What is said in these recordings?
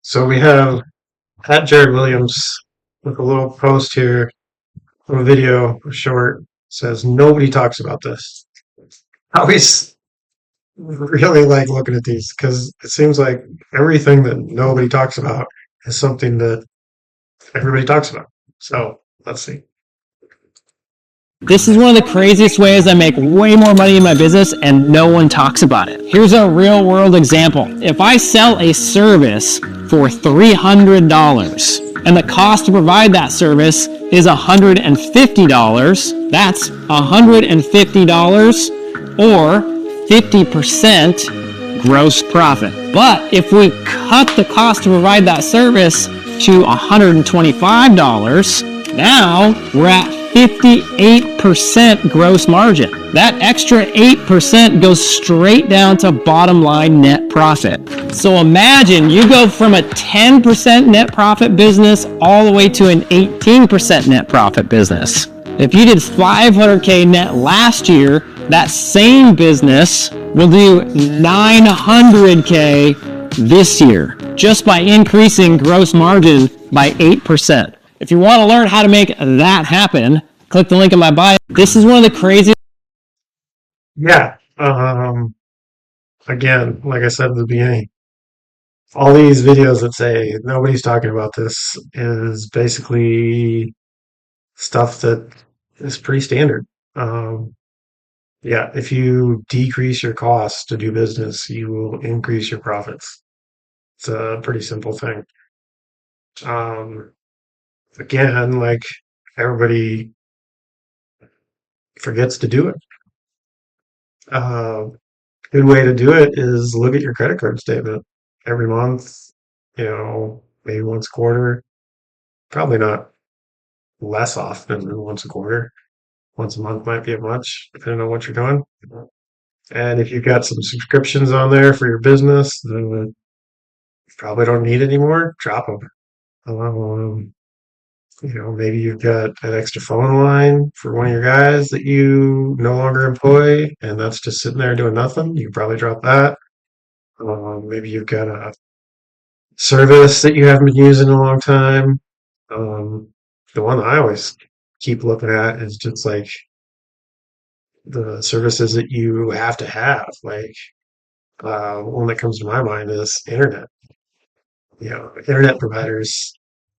So we have at Jared Williams with a little post here, a video, a short, says nobody talks about this. I always really like looking at these because it seems like everything that nobody talks about is something that everybody talks about. So let's see. This is one of the craziest ways I make way more money in my business and no one talks about it. Here's a real world example. If I sell a service for $300 and the cost to provide that service is $150, that's $150 or 50% gross profit. But if we cut the cost to provide that service to $125, now we're at 58% gross margin. That extra 8% goes straight down to bottom line net profit. So imagine you go from a 10% net profit business all the way to an 18% net profit business. If you did 500K net last year, that same business will do 900K this year just by increasing gross margin by 8%. If you want to learn how to make that happen, click the link in my bio. This is one of the craziest. Yeah. Again, like I said at the beginning, all these videos that say nobody's talking about this is basically stuff that is pretty standard. Um, Yeah, if you decrease your costs to do business, you will increase your profits. It's a pretty simple thing. Um, Again, like everybody forgets to do it. Uh, Good way to do it is look at your credit card statement every month, maybe once a quarter. Probably not less often than once a quarter. Once a month might be a much, depending on what you're doing. And if you've got some subscriptions on there for your business, then you probably don't need anymore. Drop them. Maybe you've got an extra phone line for one of your guys that you no longer employ, and that's just sitting there doing nothing. You can probably drop that. Maybe you've got a service that you haven't been using in a long time. Um, the one that I always keep looking at is just like the services that you have to have. Like one that comes to my mind is internet. Internet providers,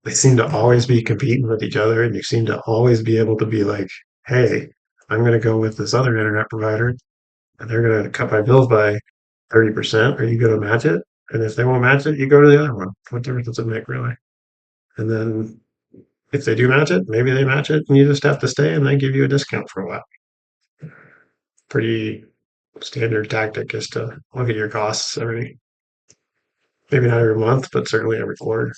they seem to always be competing with each other, and you seem to always be able to be like, hey, I'm going to go with this other internet provider, and they're going to cut my bills by 30%. Are you going to match it? And if they won't match it, you go to the other one. What difference does it make, really? And then if they do match it, maybe they match it, and you just have to stay, and they give you a discount for a while. Pretty standard tactic is to look at your costs maybe not every month, but certainly every quarter.